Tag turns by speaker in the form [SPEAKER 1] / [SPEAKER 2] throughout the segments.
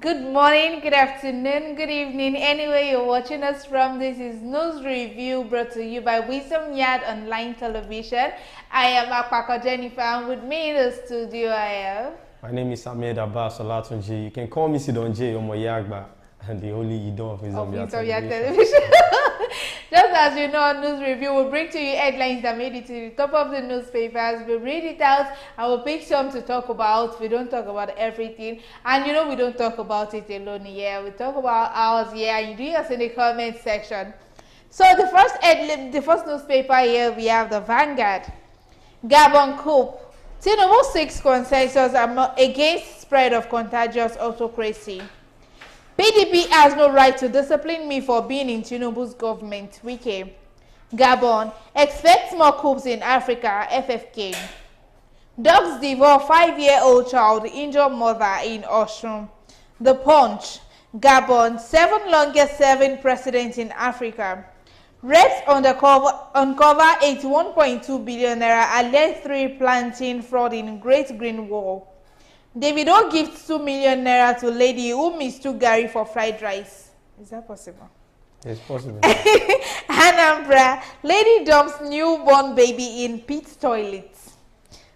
[SPEAKER 1] Good morning, good afternoon, good evening. Anywhere you're watching us from, this is News Review brought to you by Wisdom Yard Online Television. I am Akpako Jennifer, and with me in the studio I have...
[SPEAKER 2] My name is Ahmed Abbas Olatunji. You can call me Sidon J. Omoyagba, and the only Idon of Wisdom Yard Television.
[SPEAKER 1] Just as you know, on News Review, we'll bring to you headlines that made it to the top of the newspapers. We'll read it out and we'll pick some to talk about. We don't talk about everything. And you know, we don't talk about it alone here. We talk about ours here, and you do us in the comment section. So the first newspaper here, we have the Vanguard. Gabon coup. Tinubu seeks consensus against spread of contagious autocracy. PDP has no right to discipline me for being in Tinubu's government. Wike. Gabon. Expect more coups in Africa. FFK. Dogs devour 5-year-old child, injure mother in Osun. The Punch. Gabon. 7 longest serving presidents in Africa. Reps uncover 81.2 billion naira alleged tree planting fraud in Great Green Wall. Davido gives 2 million naira to lady who mistook Gary for fried rice. Is that possible?
[SPEAKER 2] It's possible.
[SPEAKER 1] Anambra. Lady dumps newborn baby in pit toilets.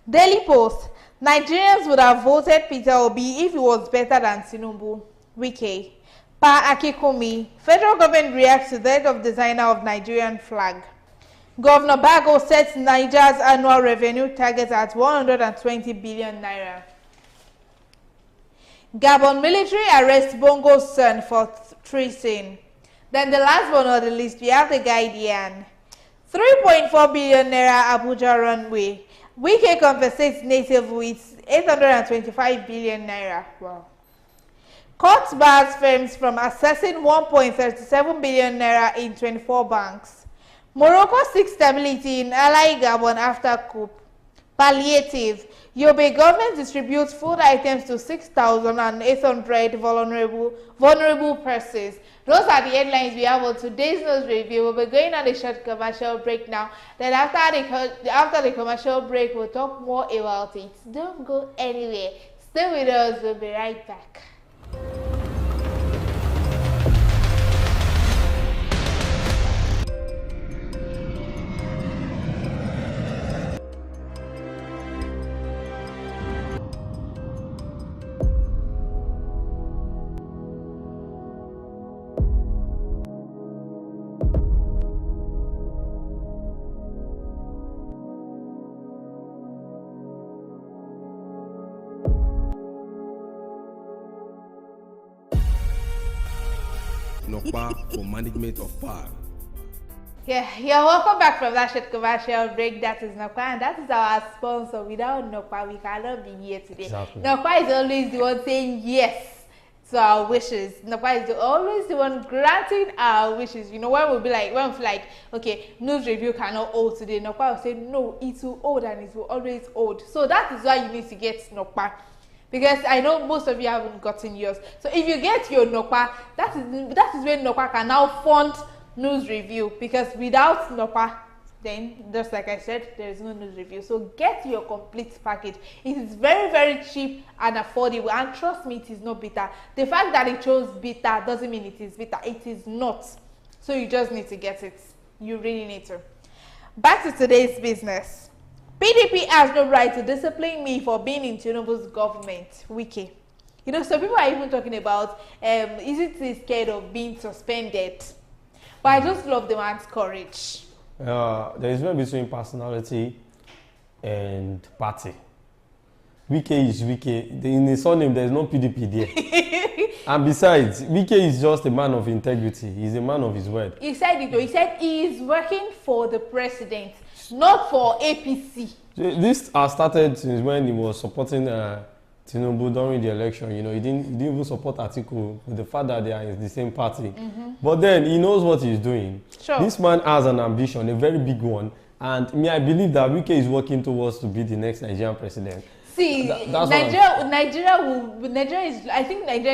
[SPEAKER 1] Daily Post. Nigerians would have voted Peter Obi if he was better than Tinubu. Wike. Pa Akikumi. Federal government reacts to death of designer of Nigerian flag. Governor Bago sets Niger's annual revenue target at 120 billion naira. Gabon military arrests Bongo's son for treason. Then the last one on the list, we have the Guardian. 3.4 billion naira Abuja runway. Wike compensates native with 825 billion naira. Wow. Court bars firms from assessing 1.37 billion naira in 24 banks. Morocco seeks stability in ally Gabon after coup. Palliative. Yobe government distributes food items to 6,800 vulnerable persons. Those are the headlines we have on today's news review. We'll be going on a short commercial break now. Then after the commercial break, we'll talk more about it. Don't go anywhere. Stay with us. We'll be right back.
[SPEAKER 3] Nokpa for management of power.
[SPEAKER 1] Yeah, welcome back from that short commercial break. That is Nokpa, and that is our sponsor. Without Nokpa, we cannot be here today.
[SPEAKER 2] Exactly.
[SPEAKER 1] Nokpa is always the one saying yes to our wishes. Nokpa is always the one granting our wishes. You know, when we feel like, okay, news review cannot hold today, Nokpa will say, no, it will hold and it will always hold. So that is why you need to get Nokpa. Because I know most of you haven't gotten yours. So if you get your Nokpa, that is when Nokpa can now fund news review. Because without Nokpa, then just like I said, there is no news review. So get your complete package. It is very, very cheap and affordable. And trust me, it is not bitter. The fact that it chose bitter doesn't mean it is bitter. It is not. So you just need to get it. You really need to. Back to today's business. PDP has no right to discipline me for being in Tinubu's government. Wike. You know, some people are even talking about, isn't he scared of being suspended? But I just love the man's courage.
[SPEAKER 2] There is one between personality and party. Wike is Wike. In his surname, there is no PDP there. And besides, Wike is just a man of integrity. He's a man of his word.
[SPEAKER 1] He said it. He said he is working for the president, not for APC.
[SPEAKER 2] This started since when he was supporting Tinubu during the election. You know, he didn't even support Atiku with the fact that they are in the same party. But then he knows what he's doing.
[SPEAKER 1] Sure.
[SPEAKER 2] This man has an ambition, a very big one. And I believe that Wike is working towards to be the next Nigerian president.
[SPEAKER 1] See, Nigeria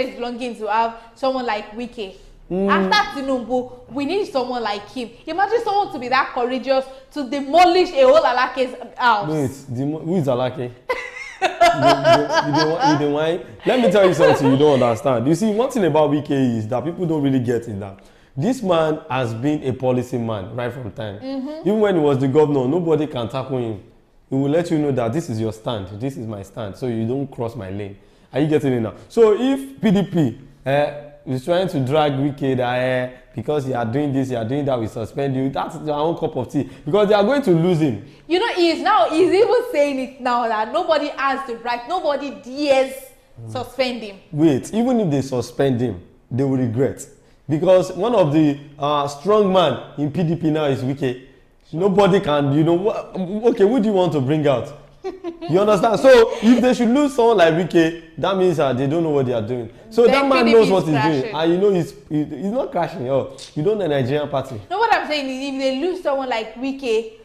[SPEAKER 1] is longing to have someone like Wike. After Tinubu, we need someone like him. Imagine someone to be that courageous to demolish a whole Alake's house.
[SPEAKER 2] Wait, who is Alake? You don't why? Let me tell you something you don't understand. You see, one thing about Wike is that people don't really get is that this man has been a policy man right from time. Even when he was the governor, nobody can tackle him. He will let you know that this is your stand, this is my stand, so you don't cross my lane. Are you getting it now? So if PDP is trying to drag Wike that because you are doing this, you are doing that, we suspend you, that's their own cup of tea. Because they are going to lose him.
[SPEAKER 1] You know, he's even saying it now that nobody has the right, nobody dares suspend him.
[SPEAKER 2] Wait, even if they suspend him, they will regret. Because one of the strong man in PDP now is Wike. Nobody can, you know, okay, who do you want to bring out? You understand? So if they should lose someone like Wike, that means they don't know what they are doing. So then that man knows what he's doing, and you know he's not crashing. Oh, you don't know the Nigerian party.
[SPEAKER 1] No, what I'm saying is if they lose someone like Wike,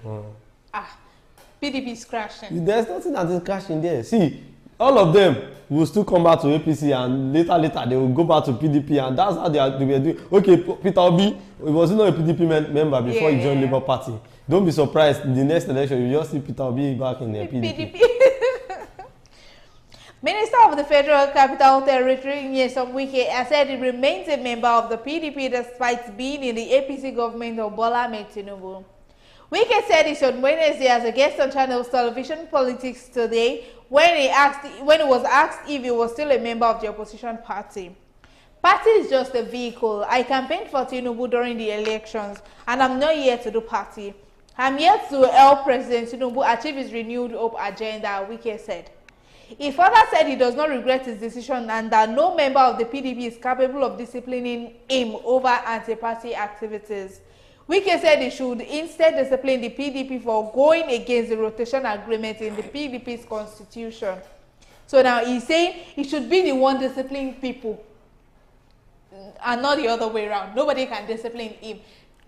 [SPEAKER 1] PDP is crashing.
[SPEAKER 2] There's nothing that is crashing there. See, all of them will still come back to APC, and later they will go back to PDP, and that's how they were doing. Okay, Peter Obi, he was not a PDP member before he joined Labour Party. Don't be surprised in the next election you just see Peter Obi back in the PDP.
[SPEAKER 1] Minister of the Federal Capital Territory, Nyesom Wike, has said he remains a member of the PDP despite being in the APC government of Bola Ahmed Tinubu. Wike said this on Wednesday as a guest on Channel's Television Politics Today when he was asked if he was still a member of the opposition party. Party is just a vehicle. I campaigned for Tinubu during the elections, and I'm not here to do party. I'm here to help President Tinubu achieve his renewed hope agenda, Wike said. He further said he does not regret his decision and that no member of the PDP is capable of disciplining him over anti-party activities. Wike said he should instead discipline the PDP for going against the rotation agreement in the PDP's constitution. So now he's saying he should be the one disciplining people and not the other way around. Nobody can discipline him.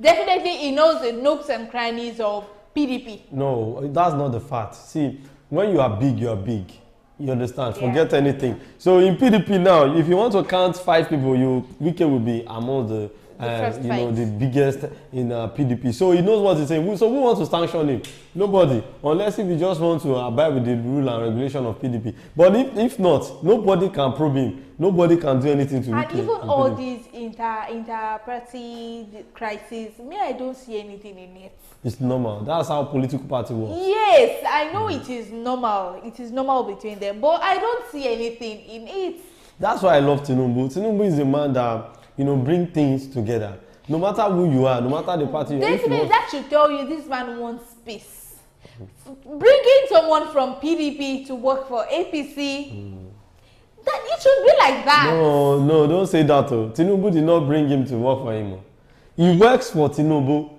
[SPEAKER 1] Definitely, he knows the nooks and crannies of PDP.
[SPEAKER 2] No, that's not the fact. See, when you are big, you are big. You understand? Forget anything. So in PDP now, if you want to count 5 people, Wike will be among the the biggest in PDP. So he knows what he's saying. So who wants to sanction him? Nobody, unless if you just want to abide with the rule and regulation of PDP. But if not, nobody can probe him. Nobody can do anything to Wike.
[SPEAKER 1] And even all these inter-party crises, I don't see anything in it.
[SPEAKER 2] It's normal. That's how political party works.
[SPEAKER 1] Yes, I know it is normal. It is normal between them, but I don't see anything in it.
[SPEAKER 2] That's why I love Tinubu. Tinubu is a man that bring things together. No matter who you are, no matter the party you are.
[SPEAKER 1] Definitely, that should tell you this man wants peace. Bringing someone from PDP to work for APC, that it should be like that.
[SPEAKER 2] No, don't say that. Tinubu did not bring him to work for him. He works for Tinubu.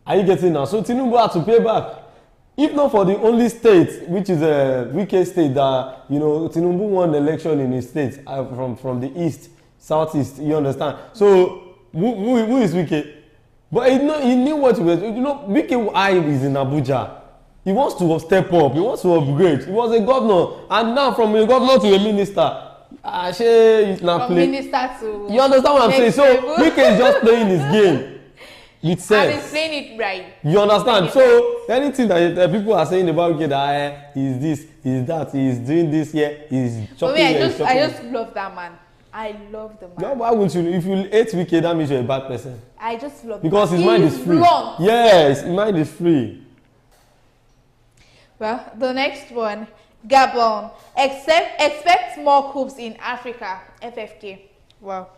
[SPEAKER 2] Are you getting now? So Tinubu had to pay back. If not for the only state, which is a Wike state that Tinubu won the election in his state from the east, southeast. You understand? So who is Wike? But he knew what he was. Wike eye is in Abuja. He wants to step up. He wants to upgrade. He was a governor, and now from a governor to a minister.
[SPEAKER 1] From minister to.
[SPEAKER 2] You understand what I'm saying? So Wike is just playing his game. With sense.
[SPEAKER 1] And he's playing it right.
[SPEAKER 2] You understand? So anything that people are saying about Wike that is this, is that, he's doing this here, he's chopping.
[SPEAKER 1] I just love that man. I love the man.
[SPEAKER 2] No, why wouldn't you? If you hate Wike, that means you're a bad person.
[SPEAKER 1] I just love
[SPEAKER 2] because his mind is free.
[SPEAKER 1] Blunt.
[SPEAKER 2] Yes, his mind is free.
[SPEAKER 1] Well, the next one, Gabon. Expect more coups in Africa. FFK. Wow.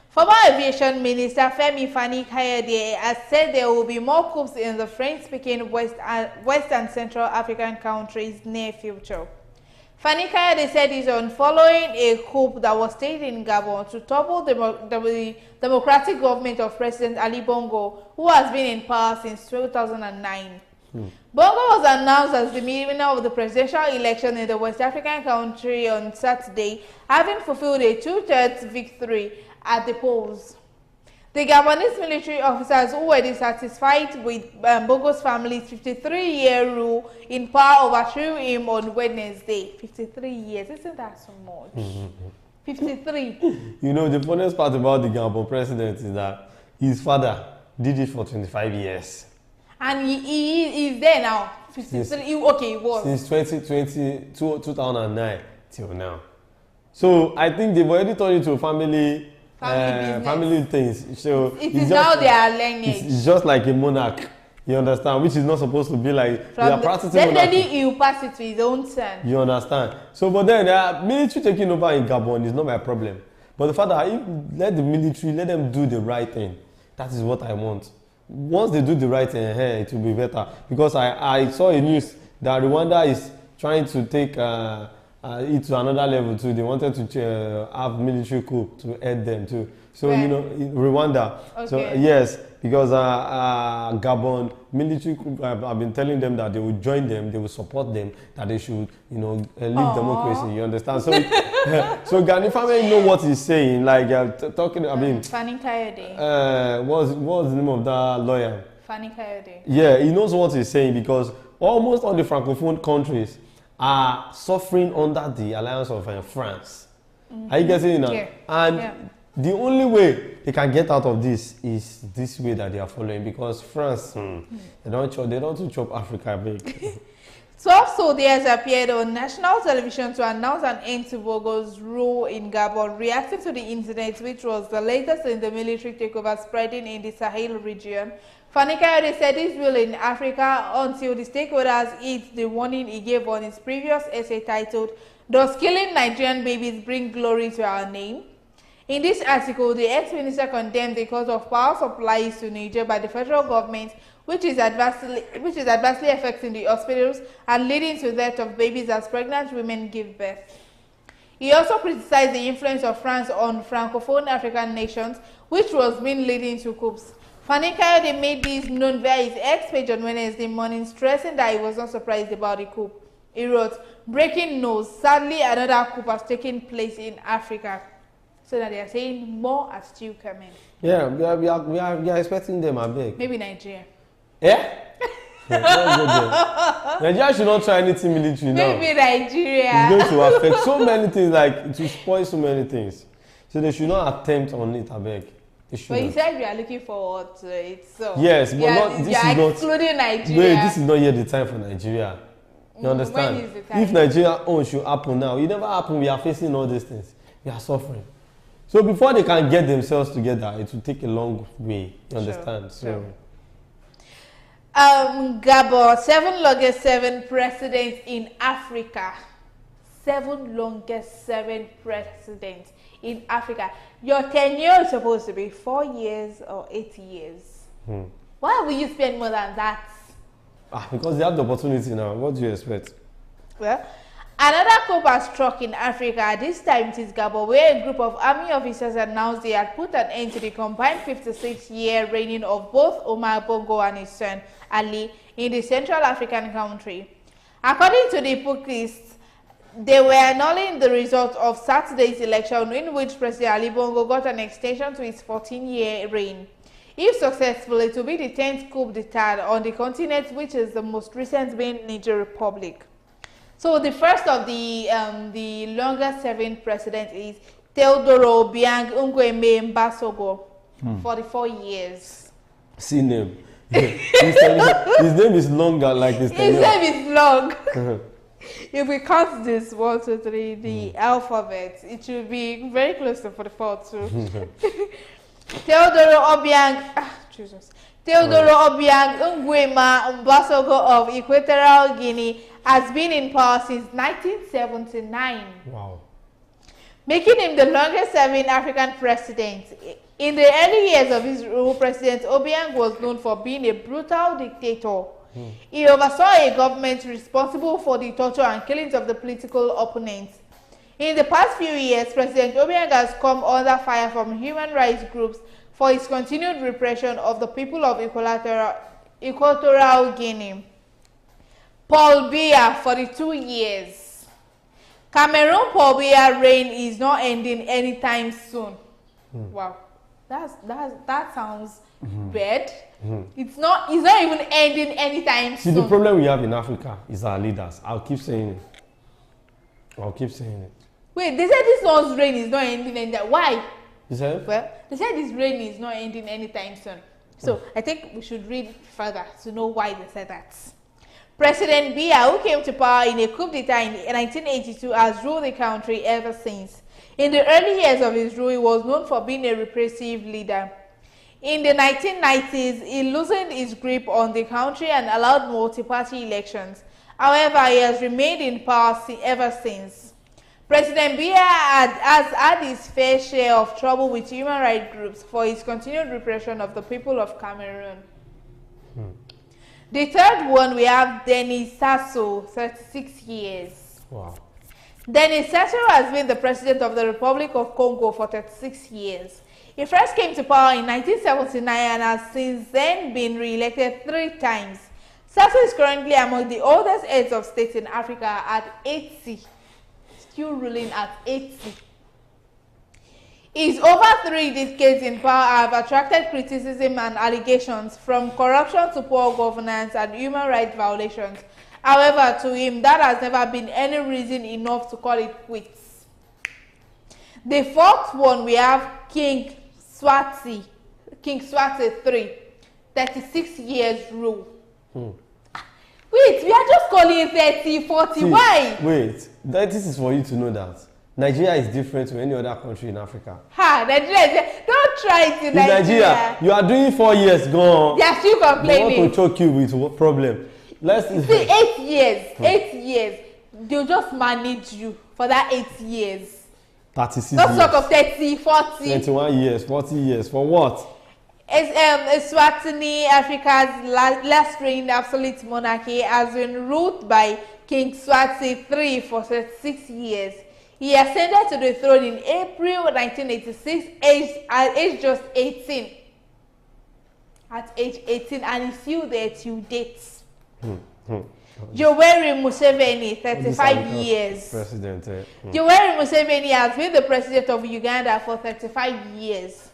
[SPEAKER 1] Former Aviation Minister Femi Fani-Kayode has said there will be more coups in the French-speaking West and Central African countries near future. Fani-Kayode said this on following a coup that was staged in Gabon to topple the democratic government of President Ali Bongo, who has been in power since 2009. Bongo was announced as the winner of the presidential election in the West African country on Saturday, having fulfilled a 2/3 victory at the polls. The Gabonese military officers who were dissatisfied with Bongo's family's 53-year rule in power overthrew him on Wednesday. 53 years, isn't that so much? 53.
[SPEAKER 2] The funniest part about the Gabon president is that his father did it for 25 years.
[SPEAKER 1] And he is there now. 53. Okay, he was.
[SPEAKER 2] Since 2009 till now. So I think they've already turned into family things. So
[SPEAKER 1] it is now their lineage.
[SPEAKER 2] It's just like a monarch. You understand? Which is not supposed to be like they are practicing.
[SPEAKER 1] Definitely, he will pass it to his own son.
[SPEAKER 2] You understand? So, but then military taking over in Gabon is not my problem. But the fact that let the military let them do the right thing. That is what I want. Once they do the right thing, it will be better. Because I saw a news that Rwanda is trying to take it to another level too. They wanted to have military coup to aid them too. So you know, Rwanda.
[SPEAKER 1] Okay.
[SPEAKER 2] So yes, because Gabon military coup, I've been telling them that they will join them, they will support them, that they should, you know, leave democracy. You understand? So, so Gani family know what he's saying. Like talking, I mean,
[SPEAKER 1] Fani Kayode.
[SPEAKER 2] What's the name of that lawyer?
[SPEAKER 1] Fani Kayode.
[SPEAKER 2] Yeah, he knows what he's saying because almost all the francophone countries are suffering under the alliance of France. Are you getting it now?
[SPEAKER 1] Yeah.
[SPEAKER 2] And the only way they can get out of this is this way that they are following because France, they don't chop Africa big.
[SPEAKER 1] 12 soldiers appeared on national television to announce an end to Bogo's rule in Gabon, reacting to the incident, which was the latest in the military takeover spreading in the Sahel region. Fani Kayode said this will in Africa until the stakeholders eat the warning he gave on his previous essay titled, "Does killing Nigerian babies bring glory to our name?" In this article, the ex-minister condemned the cost of power supplies to Niger by the federal government, which is adversely affecting the hospitals and leading to the death of babies as pregnant women give birth. He also criticized the influence of France on francophone African nations, which was being leading to coups. Fani Kayode made this known via his X page on Wednesday morning, stressing that he was not surprised about the coup. He wrote, "Breaking news, sadly another coup has taken place in Africa." So that they are saying more are still coming.
[SPEAKER 2] Yeah, we are expecting them, I beg.
[SPEAKER 1] Maybe Nigeria.
[SPEAKER 2] Yeah? Nigeria should not try anything military now.
[SPEAKER 1] Maybe Nigeria.
[SPEAKER 2] It's going to affect so many things, like it will spoil so many things. So they should not attempt on it, I beg.
[SPEAKER 1] But you said we are looking forward to it, so
[SPEAKER 2] yes, but this is not
[SPEAKER 1] excluding Nigeria.
[SPEAKER 2] Wait, this is not yet the time for Nigeria. You understand?
[SPEAKER 1] When is the time?
[SPEAKER 2] If Nigeria should happen now, it never happen. We are facing all these things. We are suffering. So before they can get themselves together, it will take a long way. You understand?
[SPEAKER 1] Sure. Gabon, 7 longest presidents in Africa. 7 longest presidents in Africa. Your tenure is supposed to be 4 years or 8 years. Why will you spend more than that?
[SPEAKER 2] Because they have the opportunity now. What do you expect?
[SPEAKER 1] Well, another coup has struck in Africa. This time it is Gabon, where a group of army officers announced they had put an end to the combined 56-year reigning of both Omar Bongo and his son Ali in the Central African country. According to the Pukis, they were annulling the result of Saturday's election, in which President Ali Bongo got an extension to his 14-year reign. If successful, it will be the 10th coup d'etat on the continent, which is the most recent being Niger Republic. So the first of the longest serving president is Teodoro Obiang Nguema Mbasogo, 44 years.
[SPEAKER 2] See name. His name is longer, like his
[SPEAKER 1] name is long. If we count this 1, 2, 3, the alphabet, it should be very close to 44 too. Teodoro Obiang Nguema Mbasogo of Equatorial Guinea has been in power since 1979.
[SPEAKER 2] Wow. Making
[SPEAKER 1] him the longest serving African president. In the early years of his rule, President Obiang was known for being a brutal dictator. He oversaw a government responsible for the torture and killings of the political opponents. In the past few years, President Obiang has come under fire from human rights groups for his continued repression of the people of Equatorial Guinea. Paul Biya, 42 years. Cameroon Paul Biya reign is not ending anytime soon. Wow, that sounds bad. It's not even ending anytime soon.
[SPEAKER 2] See, the problem we have in Africa is our leaders. I'll keep saying it.
[SPEAKER 1] Wait, they said this one's reign is not ending anytime. Why?
[SPEAKER 2] You said?
[SPEAKER 1] Well, they said this reign is not ending anytime soon. So I think we should read further to know why they said that. President Biya, who came to power in a coup d'etat in 1982, has ruled the country ever since. In the early years of his rule, he was known for being a repressive leader. In the 1990s, he loosened his grip on the country and allowed multi-party elections. However, he has remained in power ever since. President Biya has had his fair share of trouble with human rights groups for his continued repression of the people of Cameroon. The third one, we have Denis Sassou, 36 years.
[SPEAKER 2] Wow.
[SPEAKER 1] Denis Sassou has been the president of the Republic of Congo for 36 years. He first came to power in 1979 and has since then been re-elected 3 times. Sassou is currently among the oldest heads of state in Africa at 80. Still ruling at 80. His over 3 decades in power have attracted criticism and allegations from corruption to poor governance and human rights violations. However, to him, that has never been any reason enough to call it quits. The fourth one, we have King Swati III, 36 years rule. Wait, we are just calling it 30, 40.
[SPEAKER 2] See,
[SPEAKER 1] why?
[SPEAKER 2] Wait, this is for you to know that Nigeria is different to any other country in Africa.
[SPEAKER 1] Nigeria, don't try it in
[SPEAKER 2] Nigeria. You are doing 4 years, gone.
[SPEAKER 1] They are still complaining.
[SPEAKER 2] They want to choke you with what problem? Let's
[SPEAKER 1] see, 8 years. 8 years. They'll just manage you for that 8 years.
[SPEAKER 2] 36
[SPEAKER 1] Not
[SPEAKER 2] years.
[SPEAKER 1] talk of 30, 40.
[SPEAKER 2] 21 years, 40 years. For what?
[SPEAKER 1] Eswatini, Africa's last reigning absolute monarchy, has been ruled by King Swati III for 36 years. He ascended to the throne in April 1986 at age just 18. At age 18, and he's still there till date. Yoweri Museveni, 35 years.
[SPEAKER 2] President.
[SPEAKER 1] Yoweri Museveni has been the president of Uganda for 35 years.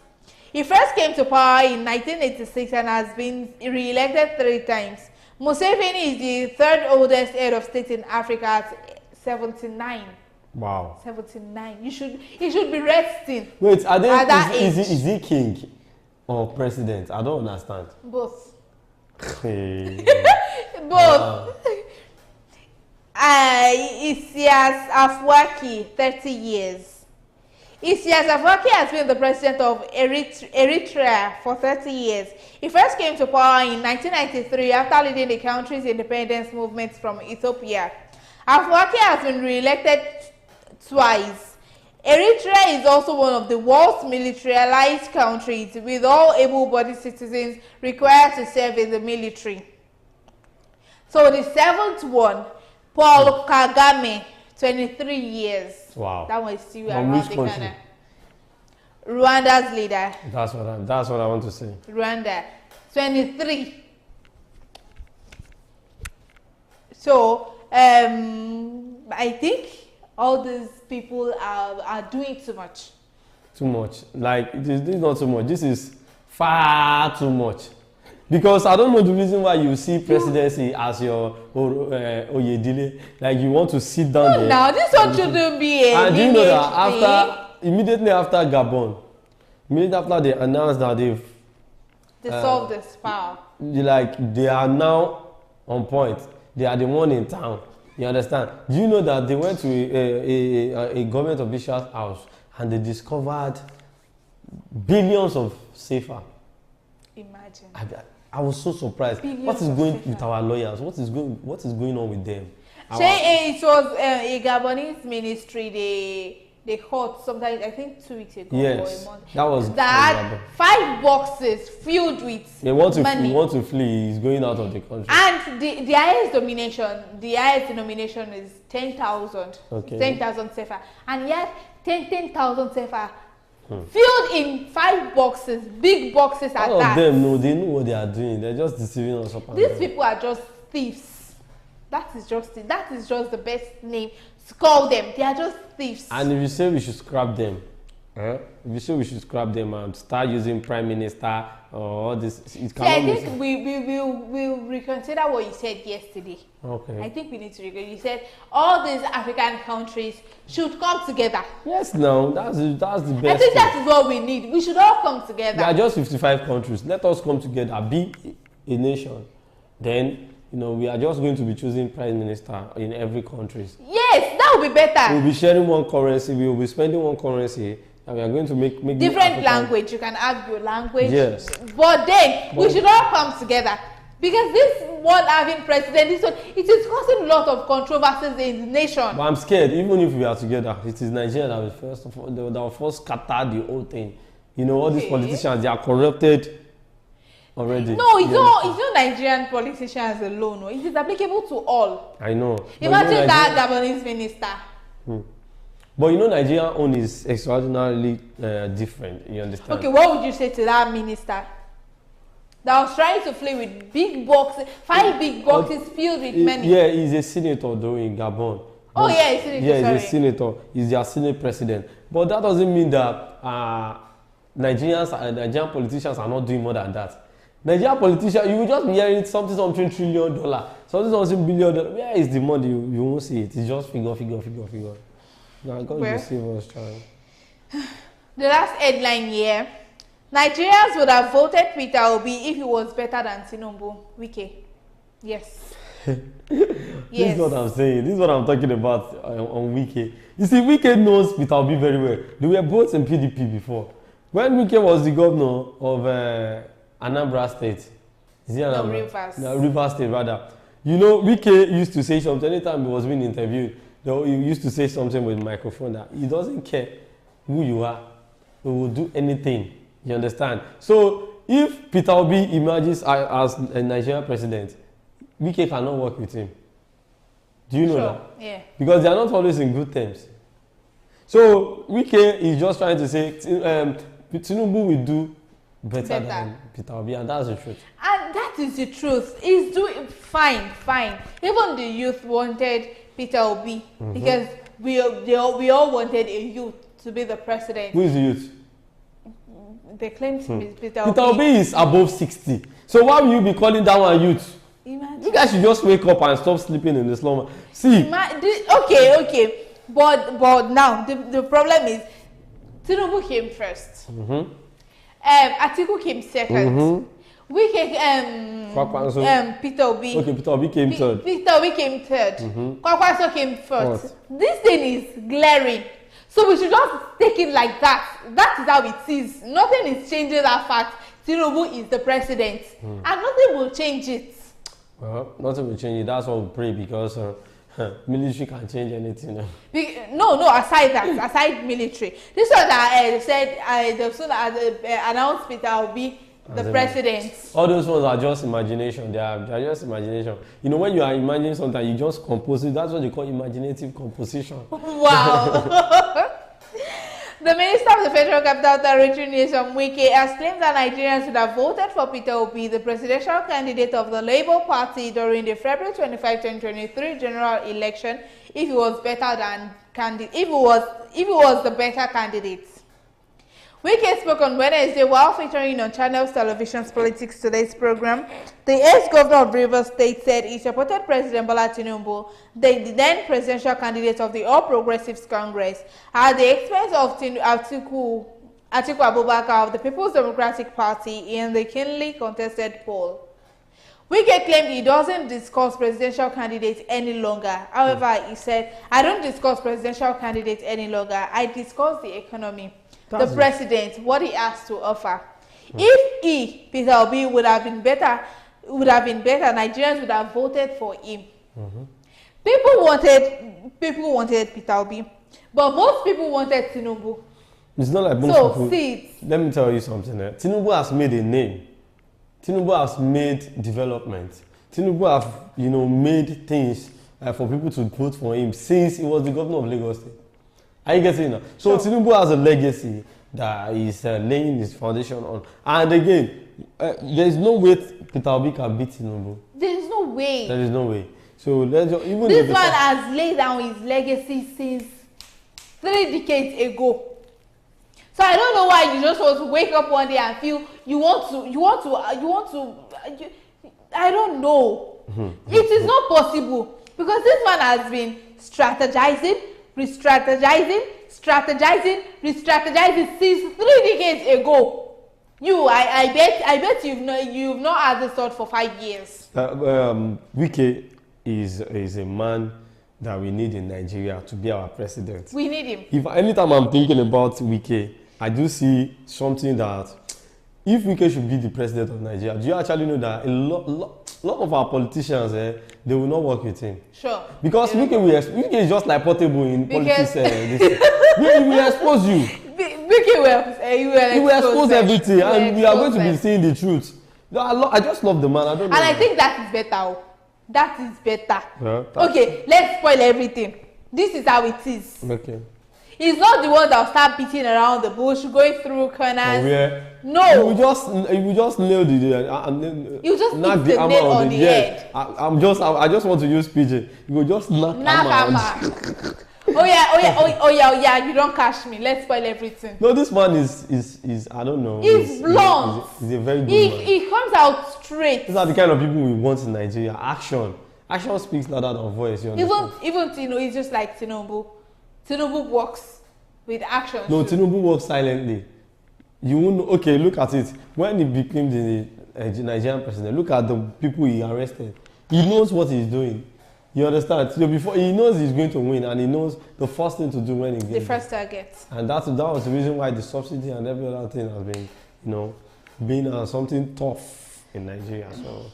[SPEAKER 1] He first came to power in 1986 and has been re-elected 3 times. Museveni is the 3rd oldest head of state in Africa at 79.
[SPEAKER 2] Wow.
[SPEAKER 1] 79. He should be resting.
[SPEAKER 2] Wait,
[SPEAKER 1] is
[SPEAKER 2] he king or president? I don't understand.
[SPEAKER 1] Both.
[SPEAKER 2] Hey.
[SPEAKER 1] Both. Isias Afwerki, 30 years. Isias Afwerki has been the president of Eritrea for 30 years. He first came to power in 1993 after leading the country's independence movement from Ethiopia. Afwerki has been re-elected twice. Eritrea is also one of the world's militarized countries, with all able-bodied citizens required to serve in the military. So the 7th one, Paul Kagame, 23 years.
[SPEAKER 2] Wow.
[SPEAKER 1] That one is still
[SPEAKER 2] From
[SPEAKER 1] around
[SPEAKER 2] which
[SPEAKER 1] the
[SPEAKER 2] country?
[SPEAKER 1] corner. Rwanda's leader.
[SPEAKER 2] That's what I want to say.
[SPEAKER 1] Rwanda, 23. So I think all these people are doing too much.
[SPEAKER 2] Too much. Like, this is not too much. This is far too much. Because I don't know the reason why you see presidency as your Oyedile. Like, you want to sit down there.
[SPEAKER 1] Now, this one shouldn't be a
[SPEAKER 2] and do you know that immediately after Gabon, immediately after they announced that they
[SPEAKER 1] solved this power.
[SPEAKER 2] They are now on point. They are the one in town. You understand? Do you know that they went to a government official's house and they discovered billions of CFA?
[SPEAKER 1] Imagine.
[SPEAKER 2] I was so surprised.
[SPEAKER 1] Billions
[SPEAKER 2] what is going
[SPEAKER 1] of
[SPEAKER 2] with our lawyers? What is going on with them?
[SPEAKER 1] It was a Gabonese ministry. They caught sometimes, I think 2 weeks ago or a month.
[SPEAKER 2] That was
[SPEAKER 1] that 5 boxes filled with money.
[SPEAKER 2] They want to flee. He's going out of the country.
[SPEAKER 1] And the highest denomination is 10,000.
[SPEAKER 2] Okay.
[SPEAKER 1] 10,000 CFA. And yet 10,000 CFA filled in 5 boxes, big boxes at
[SPEAKER 2] All
[SPEAKER 1] that.
[SPEAKER 2] of them know, they know what they are doing. They're just deceiving us up and
[SPEAKER 1] These
[SPEAKER 2] down.
[SPEAKER 1] people are just thieves. That is just the best name to call them. They are just thieves.
[SPEAKER 2] And if you say we should scrap them, If you say we should scrap them and start using prime minister or all this, it
[SPEAKER 1] See,
[SPEAKER 2] cannot
[SPEAKER 1] I
[SPEAKER 2] be
[SPEAKER 1] think we'll reconsider what you said yesterday.
[SPEAKER 2] okay.
[SPEAKER 1] I think we need to reconsider. You said all these African countries should come together.
[SPEAKER 2] Yes, now that's the best.
[SPEAKER 1] I think that is what we need. We should all come together.
[SPEAKER 2] There are just 55 countries. Let us come together, be a nation. Then, we are just going to be choosing prime minister in every country.
[SPEAKER 1] Yes, that would be better.
[SPEAKER 2] We'll be sharing one currency. We will be spending one currency. And we are going to make
[SPEAKER 1] different language. You can have your language.
[SPEAKER 2] Yes.
[SPEAKER 1] But then we should all come together. Because this one having president, it is causing a lot of controversies in the nation.
[SPEAKER 2] But I'm scared, even if we are together, it is Nigeria that will first scatter the whole thing. All these politicians, they are corrupted already.
[SPEAKER 1] No, it's not Nigerian politicians alone. No. It is applicable to all.
[SPEAKER 2] I know.
[SPEAKER 1] Imagine that Gabonese minister.
[SPEAKER 2] But Nigeria own is extraordinarily different. You understand?
[SPEAKER 1] Okay, what would you say to that minister that was trying to play with big boxes, 5 big boxes filled with money?
[SPEAKER 2] Yeah, he's a senator though in Gabon.
[SPEAKER 1] Oh yeah, he's senator.
[SPEAKER 2] Yeah, he's a senator. He's their senate president. But that doesn't mean that Nigerian politicians are not doing more than that. Nigerian politicians, you will just be hearing something $1 trillion, something $1 billion. Where is the money? You won't see it. It's just figure. Now, God will save us, child.
[SPEAKER 1] The last headline here: Nigerians would have voted Peter Obi if he was better than Tinubu. Wike. Yes.
[SPEAKER 2] This is what I'm saying. This is what I'm talking about on Wike. You see, Wike knows Peter Obi very well. They were both in PDP before. When Wike was the governor of Anambra State, is it Anambra?
[SPEAKER 1] No, Rivers.
[SPEAKER 2] No, Rivers State, rather. Wike used to say something anytime he was being interviewed. He used to say something with the microphone that he doesn't care who you are. He will do anything. You understand? So if Peter Obi emerges as a Nigerian president, Wike cannot work with him. Do you know that?
[SPEAKER 1] Yeah.
[SPEAKER 2] Because they are not always in good terms. So Wike is just trying to say Tinubu will do better than Peter Obi, and that's the truth.
[SPEAKER 1] And that is the truth. He's doing fine. Even the youth wanted Peter Obi because we all wanted a youth to be the president.
[SPEAKER 2] Who is the youth?
[SPEAKER 1] They claim to be Peter Obi.
[SPEAKER 2] Peter Obi is above 60. So why will you be calling that one youth?
[SPEAKER 1] Imagine.
[SPEAKER 2] You guys should just wake up and stop sleeping in the slumber. See.
[SPEAKER 1] Okay. But now the problem is Tinubu came first. Atiku came second. Peter Obi.
[SPEAKER 2] Okay, Peter Obi came third.
[SPEAKER 1] Peter Obi came third. Kwakwaso came fourth. This thing is glaring. So we should just take it like that. That is how it is. Nothing is changing that fact. Tinubu is the president. And nothing will change it.
[SPEAKER 2] Well, nothing will change it. That's what we pray, because military can change anything.
[SPEAKER 1] No, aside military. This one that said they soon announced Peter Obi the president.
[SPEAKER 2] All those ones are just imagination. They are just imagination. When you are imagining something, you just compose it. That's what they call imaginative composition.
[SPEAKER 1] Wow. The Minister of the Federal Capital Territory, Nyesom Wike, has claimed that Nigerians would have voted for Peter Obi, the presidential candidate of the Labour Party, during the February 25, 2023 general election, if he was the better candidate. Wike spoke on Wednesday while featuring on Channels Television's Politics Today's program. The ex-governor of Rivers State said he supported President Bola Tinubu, the then presidential candidate of the All Progressives Congress, at the expense of Atiku Abubakar of the People's Democratic Party in the keenly contested poll. Wike claimed he doesn't discuss presidential candidates any longer. However, he said, "I don't discuss presidential candidates any longer. I discuss the economy. The president, what he has to offer. If Peter Obi, would have been better, Nigerians would have voted for him." People wanted Peter Obi, but most people wanted Tinubu.
[SPEAKER 2] It's not like most people. Let me tell you something. Tinubu has made a name. Tinubu has made development. Tinubu have made things for people to vote for him since he was the governor of Lagos State. Are you getting it now? So Tinubu has a legacy that is laying his foundation on. And again, there is no way Peter Obi can beat Tinubu.
[SPEAKER 1] There is no way.
[SPEAKER 2] There is no way. So let's just, even
[SPEAKER 1] this one has laid down his legacy since 3 decades ago. So I don't know why you just want to wake up one day and feel I don't know. It is not possible because this man has been strategizing, re-strategizing since 3 decades ago. I bet you've not had this thought for 5 years.
[SPEAKER 2] Wike is a man that we need in Nigeria to be our president.
[SPEAKER 1] We need him.
[SPEAKER 2] If anytime I'm thinking about Wike, I do see something that if Wike should be the president of Nigeria, do you actually know that a lot of our politicians, they will not work with him?
[SPEAKER 1] Sure.
[SPEAKER 2] Because Wike is just like portable in politics. He will expose you.
[SPEAKER 1] He
[SPEAKER 2] will expose everything, and we are going to be seeing the truth. I just love the man. I don't know.
[SPEAKER 1] And I think that is better. That is better.
[SPEAKER 2] Yeah,
[SPEAKER 1] okay, let's spoil everything. This is how it is.
[SPEAKER 2] Okay.
[SPEAKER 1] He's not the one that will start beating around the bush, going through corners. No.
[SPEAKER 2] You will just nail
[SPEAKER 1] you just
[SPEAKER 2] knock the hammer on the head. I just want to use PJ. You will just knock hammer.
[SPEAKER 1] Oh yeah, you don't catch me. Let's spoil everything.
[SPEAKER 2] No, this man is I don't know.
[SPEAKER 1] He's blunt.
[SPEAKER 2] He's a very good man.
[SPEAKER 1] He comes out straight.
[SPEAKER 2] These are the kind of people we want in Nigeria. Action speaks louder than voice. You understand?
[SPEAKER 1] Even Tino, he's just like Tinubu. Tinubu works with action.
[SPEAKER 2] No, Tinubu works silently. You won't. Okay, look at it. When he became the Nigerian president, look at the people he arrested. He knows what he's doing. You understand? So before he knows he's going to win, and he knows the first thing to do when he gets
[SPEAKER 1] the first target.
[SPEAKER 2] And that was the reason why the subsidy and every other thing has been, being something tough in Nigeria. So.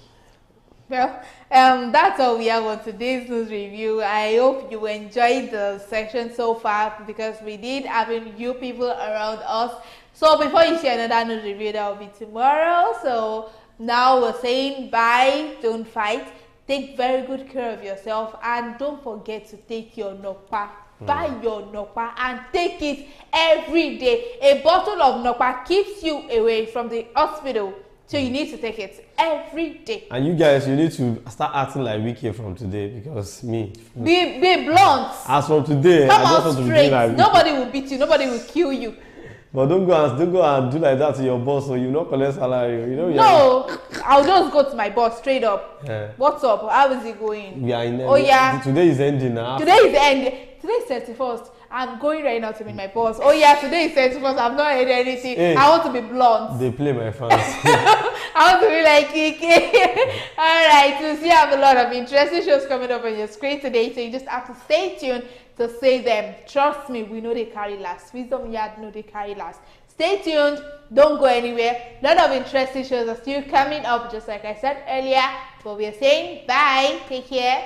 [SPEAKER 1] Well, that's all we have on today's news review. I hope you enjoyed the section so far because we did having you people around us. So before you see another news review, that will be tomorrow. So now we're saying bye, don't fight. Take very good care of yourself and don't forget to take your nokpa. Buy your nokpa and take it every day. A bottle of nokpa keeps you away from the hospital. So you need to take it every day. And you guys, you need to start acting like Wike from today because me. Be blunt. As from today, I just want to be like nobody will beat you. Nobody will kill you. But don't go and do like that to your boss, so you not collect salary. No, I'll just go to my boss straight up. Yeah. What's up? How is it going? We are in. Oh yeah. Today is ending now. Today is ending. Today is 31st. I'm going right now to meet my boss. Oh yeah, today is 31st. I've not heard anything. Hey, I want to be blunt. They play my fans. I want to be like Kiki. Alright, so you have a lot of interesting shows coming up on your screen today, so you just have to stay tuned to say them. Trust me, we know they carry last. Wisdom Yard know they carry last. Stay tuned, don't go anywhere. A lot of interesting shows are still coming up, just like I said earlier. But we are saying bye, take care.